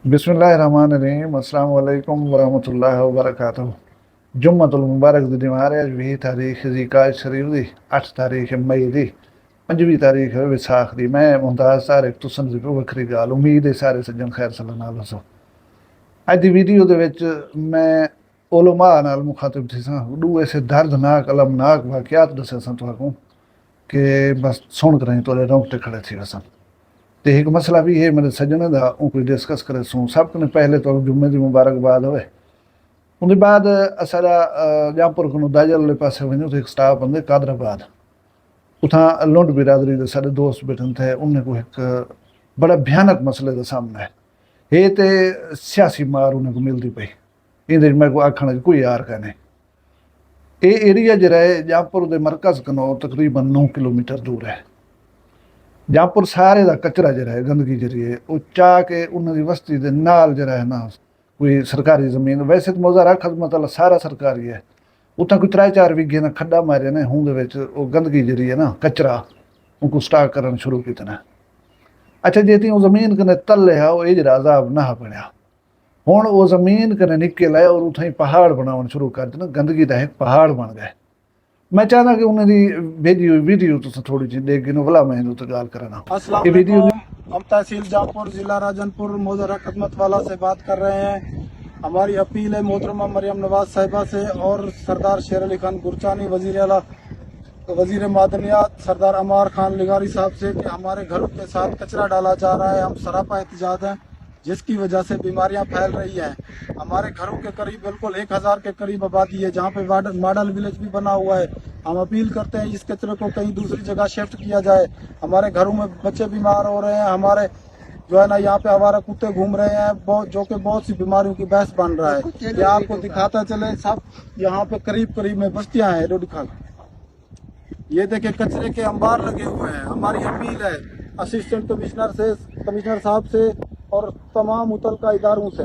बिस्मिल्लाहिर्रहमानिर्रहीम अस्सलाम वालेकुम वरहमतुल्लाहि वबरकातुहू। जुम्मतुल मुबारक दी निवारे अज 20 तारीख ज़िलक़ाअदा शरीफ दी 8 तारीख मई दी 5वीं तारीख विसाख दी। मैं मुमताज़ सारिक तुसन दी वखरी गाल उम्मीद है सारे सज्जन खैर सल्ला नाल हसो। अज दी वीडियो दे विच मैं उलमा नाल मुखातिब थी सां दो ऐसे दर्दनाक अलमनाक वाक़यात दसे सां तुहाकू कि बस सुन कर तोड़े रोंगटे खड़े थी वसन। तो एक मसला भी है मेरे सज्जन का कोई डिस्कस करे सूं सब कने पहले तो जुम्मे की मुबारकबाद होवे। उनके बाद असारा जामपुर को दाजल वाले पासे वञो तो एक स्टाफ बंदे कादराबाद उथा लुंड बिरादरी के सारे दोस्त बैठन थे उन्हें को एक बड़ा भयानक मसले के सामने है ये ते सियासी मार उन्हें को मिलती पई इन मेरे को आखण कोई यार कहने ये एरिया जरा है जामपुर के मरकज कनो तकरीबन 9 किलोमीटर दूर है। जामपुर सारे का कचरा जरा है गंदगी जरी है वो चाह के उन्होंने बस्ती के नाल जरा है ना कोई सरकारी जमीन वैसे तो मुजाहरा खदमत वाला सारा सरकारी है उतना कोई 3-4 बीघे ना खड्डा मारे ने हूं वो गंदगी जरी है ना कचरा उनको स्टाक करना शुरू किया। अच्छा जेती वो जमीन कने तले है वो जरा अजाब ना बनया हुण वो जमीन कने निकल है और उठाई पहाड़ बनावन शुरू कर दिया गंदगी का एक पहाड़ बन गए। मैं चाहता कि उन्हें भेजी हुई वीडियो तो थोड़ी जी देख गिनो भला मैं तो गाल करना अस्सलाम ये वीडियो वालेकुम। हम तहसील जामपुर जिला राजनपुर मोजरा खदमत वाला से बात कर रहे हैं। हमारी अपील है मोहतरमा मरियम नवाज साहिबा से और सरदार शेर अली खान गुरचानी वजीर मादनियात सरदार अमार खान लिगारी साहब से कि हमारे घरों के साथ कचरा डाला जा रहा है। हम सरापा एहतजाज हैं जिसकी वजह से बीमारियां फैल रही हैं। हमारे घरों के करीब बिल्कुल 1000 के करीब आबादी है जहाँ पे मॉडल विलेज भी बना हुआ है। हम अपील करते हैं इस कचरे को कहीं दूसरी जगह शिफ्ट किया जाए। हमारे घरों में बच्चे बीमार हो रहे हैं, हमारे जो है ना यहाँ पे आवारा कुत्ते घूम रहे हैं जो कि बहुत सी बीमारियों की बहस बन रहा है। ये आपको दिखाता चले सब यहाँ पे करीब करीब में बस्तियां हैं रोड खाल। ये देखे कचरे के अंबार लगे हुए हैं। हमारी अपील है असिस्टेंट कमिश्नर साहब से और तमाम मुतलका इदारों से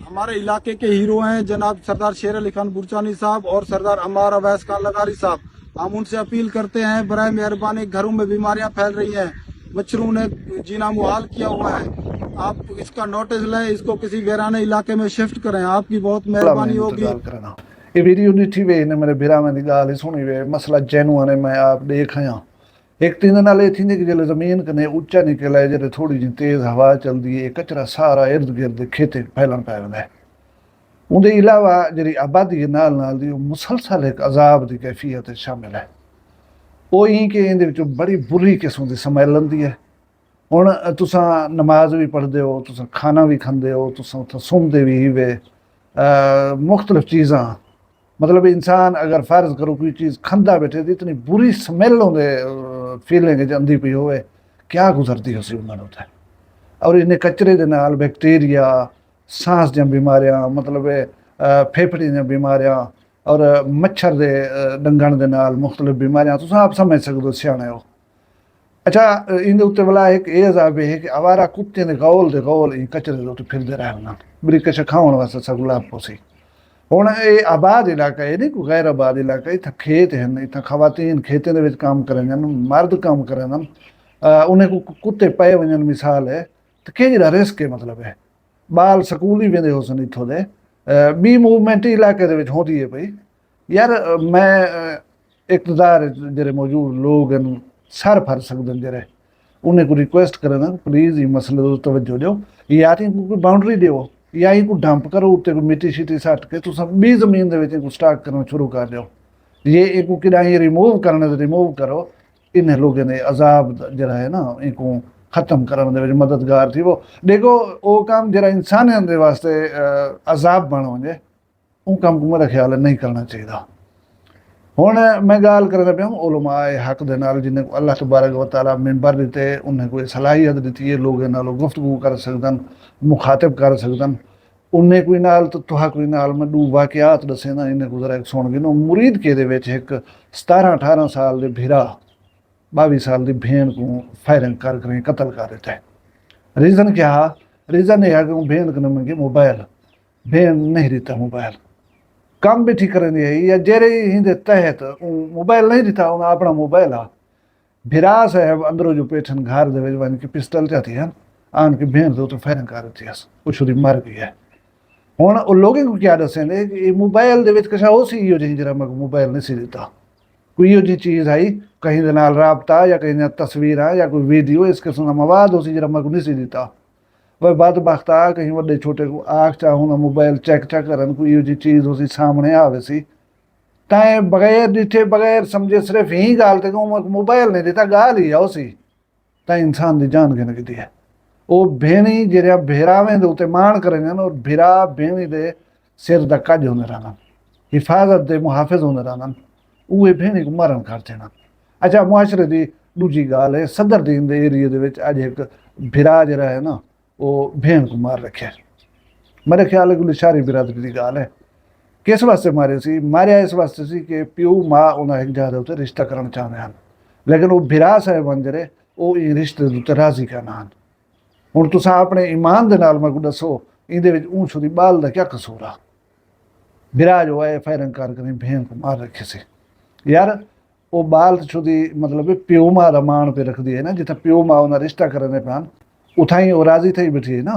हमारे इलाके के हीरो हैं जनाब सरदार शेर अली खान बुरचानी साहब और सरदार अमार अवैस खान लगारी साहब। हम उनसे अपील करते हैं बराए मेहरबानी घरों में बीमारियां फैल रही हैं, मच्छरों ने जीना मुहाल किया हुआ है। आप इसका नोटिस लें, इसको किसी वीराने इलाके में शिफ्ट करें, आपकी बहुत मेहरबानी होगी। ये वीडियो नीठी वे ने मेरे बिरा में गाल सुनी वे मसला जेनुअन है मैं आप देख आया एक तीन नाल ये थी कि जल्द जमीन कने उच्चा निकल है जल्द थोड़ी जी तेज हवा चलती है कचरा सारा इर्द गिर्द खेते फैलन पै वेंदा है। उनके अलावा जी आबादी के नाल नाल दी मुसलसल एक अजाब की कैफियत शामिल है वो ई कि इन बड़ी बुरी किस्म की स्मैल आती है। हुण तुसां नमाज भी पढ़ते हो तुसां खाना भी खांदे हो तुसां उत्थे सुमदे भी वे मुख्तलिफ चीज़ां मतलब इंसान अगर फर्ज करो कोई चीज़ खांदा बैठे तो इतनी बुरी स्मैल होंदे फीलिंग आंदी पई होवे क्या गुजरती होसी उन्होंने उत्थे। और इन कचरे के नाल बैक्टीरिया सांस दी बीमारियां मतलब फेफड़े दी बीमारियां और मच्छर के डंगण के नाल मुख्तलिफ बीमारियां तुम आप समझ सकते हो सियाणे हो। अच्छा इन उत्ते भला एक ये अजाब है कि आवारा कुत्ते ने गौल दे गौल इन कचरे के उत्ते फिरदे रहना बड़ी किश खाने वास्ते सगुला पोसी। हुण ये आबाद इलाका है नहीं कोई गैर आबाद इलाका इतना खेत हैं इतना खवातीन खेतों के काम करन मर्द काम करन उन्हें को कुत्ते पे वजन मिसाल है तो कहिड़ा रिस्क है मतलब है बाल स्कूल ही वेंदे होसन इत्थों दे बी मूवमेंट इलाके दे विच होंदी है पई यार मैं इकतदार जेह्ड़े मौजूद लोग हैं सर फर सकदे जेह्ड़े उन्हें को रिक्वेस्ट करना प्लीज़ ये मसले तो तवज्जो दो या तो कोई बाउंड्री दो या इनको डंप करो उत्ते को मिट्टी शिट्टी सट के तुम बी जमीन दे विच इनको स्टार्ट करना शुरू कर दो ये इनको किराए रिमूव करने तो रिमूव करो इन लोगों ने अजाब जरा है ना इनको खत्म करने दे मददगार थी वो देखो वो काम जरा इंसानियत के वास्ते अजाब बन वजे वो काम को मेरा ख्याल है नहीं करना चाहिए। हुण मैं गाल करदा पिया उलमाए हक दे नाल जिन्हें अल्लाह तबारक व तआला मिंबर दिते उन्हें कोई सलाहियत दी है लोगों नाल गुफ्तगू कर सकदन मुखातिब कर सकदन उन्हें कोई नाल तो तुहा कोई नाल मैं दो वाकयात दसे ना इन्हें को जरा एक सुन गिनो मुरीद के दे विच एक 17-18 साल दे भिरा 22 साल दी भेण को फायरिंग कर कतल कर दिता है। रीज़न क्या रीज़न यह है कि भेण को मंगे मोबाइल भेण नहीं देता मोबाइल काम भी ठीक करनी है या जेरे हिंदे तहत मोबाइल नहीं दिता उन्हें अपना मोबाइल आ भिरा साहब अंदरों जो पेठन घर दे वन के पिस्टल चाहती है आन के भेड़ दो तो फायरिंग कर रही है वो छुरी मर गई है हुण ਉਹ ਲੋਕਾਂ ਨੂੰ ਕੀ ਦੱਸੇ ਨੇ ਕਿ ਇਹ ਮੋਬਾਈਲ ਦੇ ਵਿੱਚ ਕਿਸਾ ਉਹ ਸੀ ਇਹੋ ਜਿਹੀ ਜਿਹੜਾ ਮੈਂ ਮੋਬਾਈਲ ਨਹੀਂ ਸੀ ਦਿੱਤਾ ਕੋਈ ਇਹੋ ਜਿਹੀ ਚੀਜ਼ ਆਈ ਕਹੀਂ ਦੇ ਨਾਲ ਰਾਬਤਾ ਜਾਂ ਕਹੀਂ ਨਾਲ ਤਸਵੀਰਾਂ ਜਾਂ ਕੋਈ ਵੀਡੀਓ ਇਸ ਕਿਸਮ ਦਾ ਮਵਾਦ ਹੋ ਸੀ ਜਿਹੜਾ ਮੈਂ ਨਹੀਂ ਸੀ ਦਿੱਤਾ वह बदबख्त आ कहीं वे छोटे को आख चाहूँ ना मोबाइल चेक करन कोई यो जी चीज़ उसी सामने आवे सी तैं बगैर डिठे बगैर समझे सिर्फ यही गाल ते कहूँ मोबाइल नहीं देता गाल ही आ उसी तैं इंसान की जान गिन की है वो भेणी जरिया भेरावें दे उत्ते मान करेंगे ना भिरा भेणी दे सिर दा कज होंदे रहना हिफाजत दे मुहाफिज होंदे रहना उहे भेणी को मरण कर देना अच्छा मुआशरे दी दूजी गाल है सदर दीन दे एरिए दे विच अज एक भिरा जरा है ना वो भेड़ को मार रखे मेरे ख्याल है कोई सारी बिरादरी की गाल है किस वास्ते मारे सी मारिया इस वास्ते सी कि प्यो माँ उन्हें एक ज्यादा उत्ते रिश्ता करना चाहते हैं लेकिन वो भिरा साहब बन जरे वो इन रिश्ते उत्ते राजी करना हैं हुण तुसां अपने ईमान दे नाल मैं दसो इहदे विच ऊंच दी बाल दा क्या कसूर आ भिरा जो है फायरिंग कर करी भेड़ को मार रखे सी यार वो बाल छुदी मतलब प्यो माँ दा मान पे रखदी है ना जिथे प्यो माँ उन्हें रिश्ता करने पान उठाई वो राजी थी बैठी है ना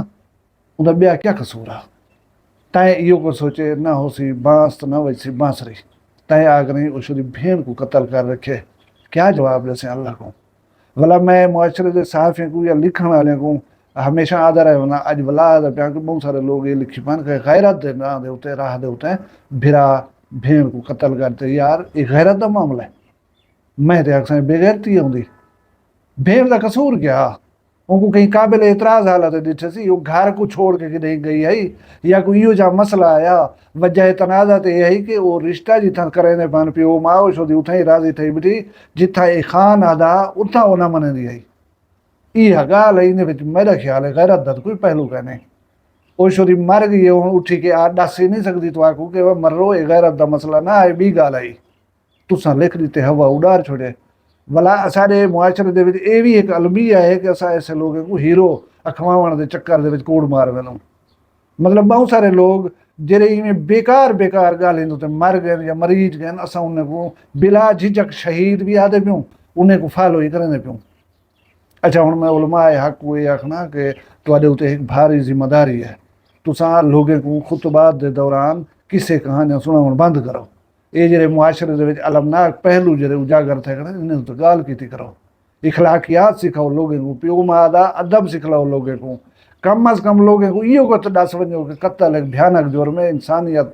उनका ब्याह क्या कसूर आ तैं इहो को सोचे ना हो सी बांस तो ना वैसी बांसरी तैं आगनी उस भेड़ को कत्ल कर रखे क्या जवाब दे अल्लाह को भला मैं मुआशरे के सहाफ़ी को या लिखण वाले को हमेशा आदर है ना अज वला पिया कि बहुत सारे लोग ये लिखी पान कि गैरत दे ना दे उते राह दे उते भिरा भेड़ को कत्ल करते यार ये गैरत का मामला है मैं तो अक्सर बेगैरती आँदी भेड़ का कसूर क्या उनको कहीं काबिल एतराज़ हालत दिखे सी वो घर को छोड़ के नहीं गई है या कोई यो जा मसला आया वजह तनाज़ा तो यही कि वो रिश्ता जिथा करें पान पियो माओ छोदी उथा ही राजी थी बैठी जिथा ये खान आदा उथा वो ना मन दी आई यह गाल है इन मेरा ख्याल है गैरत दा कोई पहलू कहने वो छोरी मर गई है हूँ उठी के आ दस ही नहीं सकती तो आखू कि वह मरो ये गैरत दा मसला ना आए बी गाल आई तुसा लिख दी हवा उड़ार छोड़े भला असारे मुआशरे दे विच ये भी एक अलमिया है कि असा ऐसे लोगों को हीरो अखवावण दे चक्कर दे विच कूड़ मार वेनों मतलब बहुत सारे लोग जेरे इवें बेकार बेकार गालें तो मर गए या मरीज गए असा उन्हें को बिला झिझक शहीद भी आदे पियूं उन्हें को फॉलो ही करें पियूं अच्छा हुण मैं उलमा हक को ये आखना कि तुहाडे उत्ते एक भारी जिम्मेदारी है तुसां लोगों को खुतबात दे दौरान किसे कहानियां सुनाउण बंद करो ये जे मुआशरे दे विच अलमनाक पहलू जे उजागर थे इन्हें तो गाल की करो इखलाकियात सिखाओ लोगों को प्यो माँ दा अदब सिखलाओ लोगों को कम अज कम लोगों को इहो को तो दस वजो कि कत्ल एक भयानक जुर्म है इंसानियत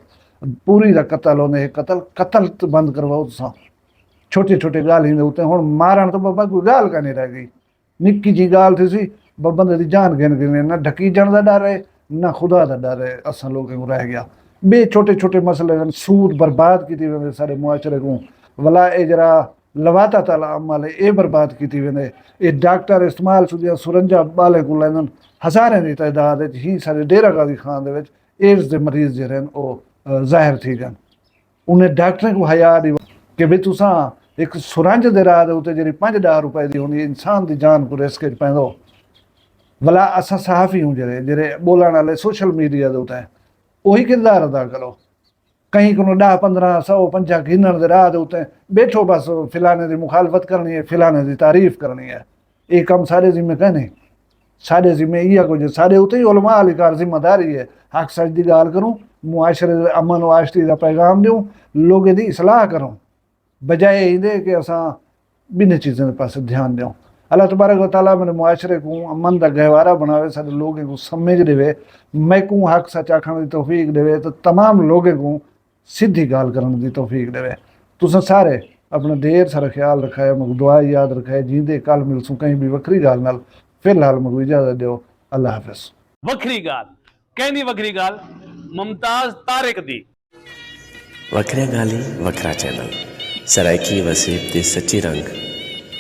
पूरी दा कत्ल होने कत्ल तो बंद करवाओ तुसां छोटे छोटे गाल ही उत्ते हुण मारण तो बाबा कोई गाल का नहीं रह गई निक्की जी गाल थी सी बंदे दी जान गिन गिने ना ढकीजण दा डर है ना खुदा दा डर है असां लोगों को रह गया बे छोटे छोटे मसले सूद बर्बाद की वे सारे मुआशरे को वला ए जरा लवाता ताला अमल है ये बर्बाद की वे ये डॉक्टर इस्तेमाल शुदियां सुरंजा बाले को लैन हज़ारें की तादाद ही सारे डेरा गाजी खान दे विच एड्स दे मरीज जे रहन वो ज़ाहिर थी गए उन्हें डॉक्टरें को हया दी कि भाई तुसां एक सुरंज दे राह दे उत्ते जेरी 5-10 रुपए दी होंदी इंसान की जान को रिस्क च पैंदो भला असां सहाफ़ी हूँ जेरे जेरे बोलण वाले सोशल मीडिया दे उत्ते वही किरदार अदा करो कहीं को 10-15-100-50 गिनण दे राह दे उत्ते बैठो बस फिलाने की मुखालफत करनी है फिलाने की तारीफ करनी है ये कम सारे जिम्मे कहने सारे जिम्मे इया कुछ सारे उत्ते ही उलमा अलिकार जिम्मेदारी है हक सच की गाल करूँ मुआशरे अमन वाशती का पैगाम दूँ लोगों की इसलाह करूँ बजाय इहदे कि असां बिन चीज़ों के पास ध्यान दूँ अल्लाह तबारक व तआला मेरे मुआशरे को अमन का गहवारा बनावे सारे लोगों को समझ देवे मैं को हक सच आखण की तौफीक देवे तो तमाम लोगों को सीधी गाल करने की तौफीक देवे तुसां सारे अपना ढेर सारा ख्याल रखा है मग दुआ याद रखा है जींदे कल मिलसूं कहीं भी वक्री गाल नाल फिलहाल मग इजाजत दो अल्लाह हाफिज वक्री गाल कहनी वक्री गाल मुमताज तारिक दी वखरिया गाली वखरा चैनल सराइकी वसीब ते सच्ची रंग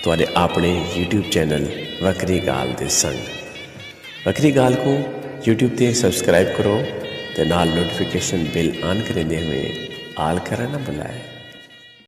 तुहाडे अपने यूट्यूब चैनल वक्री गाल दे संग वक्री गाल को यूट्यूब ते सब्सक्राइब करो ते नाल नोटिफिकेशन बिल ऑन करेंदे हुए आल करना ना भुलाए।